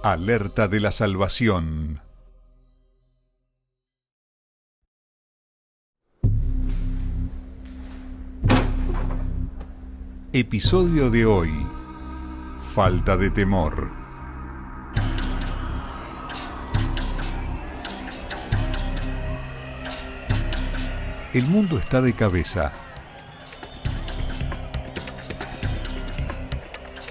Alerta de la salvación. Episodio de hoy: falta de temor. El mundo está de cabeza.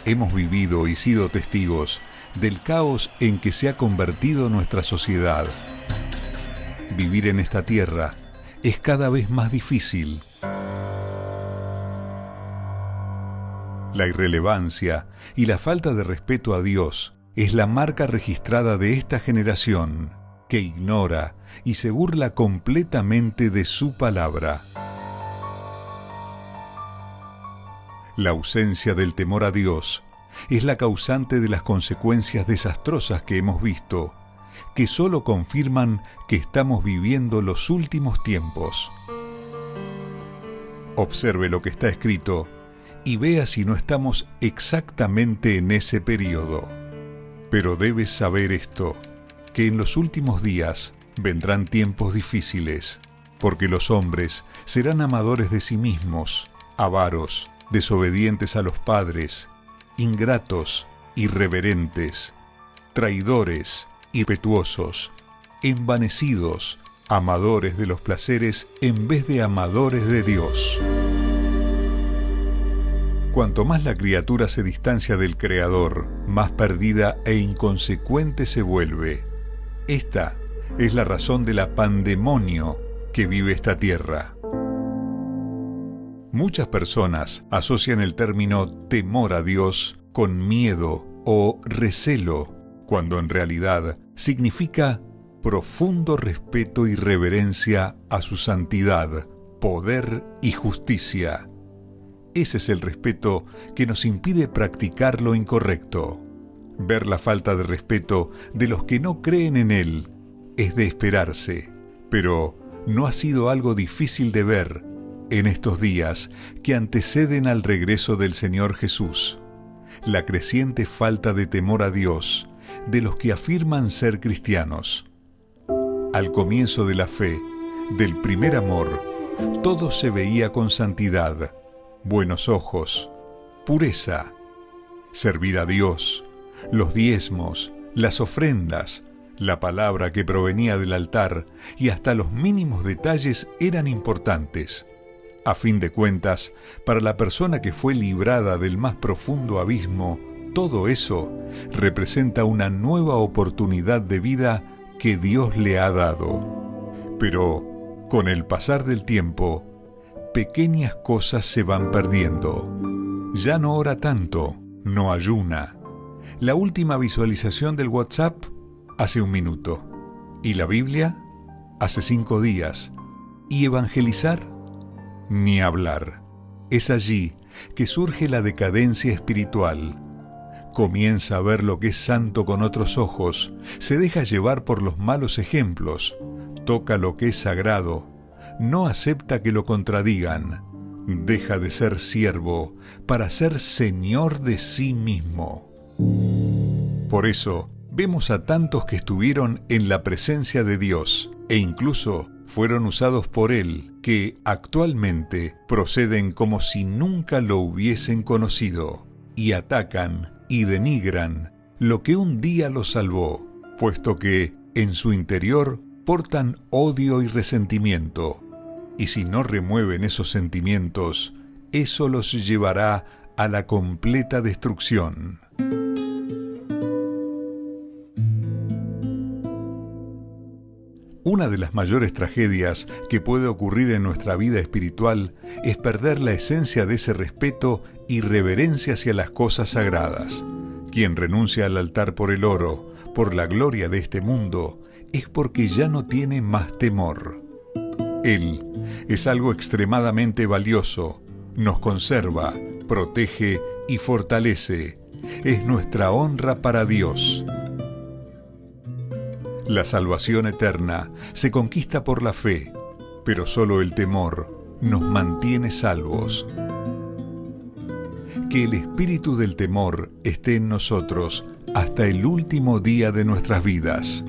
Hemos vivido y sido testigos del caos en que se ha convertido nuestra sociedad. Vivir en esta tierra es cada vez más difícil. La irrelevancia y la falta de respeto a Dios es la marca registrada de esta generación, que ignora y se burla completamente de su palabra. La ausencia del temor a Dios es la causante de las consecuencias desastrosas que hemos visto, que solo confirman que estamos viviendo los últimos tiempos. Observe lo que está escrito y vea si no estamos exactamente en ese periodo. Pero debes saber esto, que en los últimos días vendrán tiempos difíciles, porque los hombres serán amadores de sí mismos, avaros, desobedientes a los padres, ingratos, irreverentes, traidores, impetuosos, envanecidos, amadores de los placeres en vez de amadores de Dios. Cuanto más la criatura se distancia del Creador, más perdida e inconsecuente se vuelve. Esta es la razón de la pandemonio que vive esta tierra. Muchas personas asocian el término temor a Dios con miedo o recelo, cuando en realidad significa profundo respeto y reverencia a su santidad, poder y justicia. Ese es el respeto que nos impide practicar lo incorrecto. Ver la falta de respeto de los que no creen en Él es de esperarse, pero no ha sido algo difícil de ver en estos días que anteceden al regreso del Señor Jesús. La creciente falta de temor a Dios de los que afirman ser cristianos. Al comienzo de la fe, del primer amor, todo se veía con santidad, buenos ojos, pureza, servir a Dios, los diezmos, las ofrendas, la palabra que provenía del altar y hasta los mínimos detalles eran importantes. A fin de cuentas, para la persona que fue librada del más profundo abismo, todo eso representa una nueva oportunidad de vida que Dios le ha dado. Pero, con el pasar del tiempo, pequeñas cosas se van perdiendo. Ya no ora tanto, no ayuna. La última visualización del WhatsApp hace 1 minuto. Y la Biblia hace 5 días. Y evangelizar, ni hablar. Es allí que surge la decadencia espiritual. Comienza a ver lo que es santo con otros ojos, se deja llevar por los malos ejemplos, toca lo que es sagrado, no acepta que lo contradigan, deja de ser siervo para ser señor de sí mismo. Por eso, vemos a tantos que estuvieron en la presencia de Dios e incluso fueron usados por Él, que actualmente proceden como si nunca lo hubiesen conocido, y atacan y denigran lo que un día los salvó, puesto que en su interior portan odio y resentimiento, y si no remueven esos sentimientos, eso los llevará a la completa destrucción. Una de las mayores tragedias que puede ocurrir en nuestra vida espiritual es perder la esencia de ese respeto y reverencia hacia las cosas sagradas. Quien renuncia al altar por el oro, por la gloria de este mundo, es porque ya no tiene más temor. Él es algo extremadamente valioso, nos conserva, protege y fortalece. Es nuestra honra para Dios. La salvación eterna se conquista por la fe, pero solo el temor nos mantiene salvos. Que el espíritu del temor esté en nosotros hasta el último día de nuestras vidas.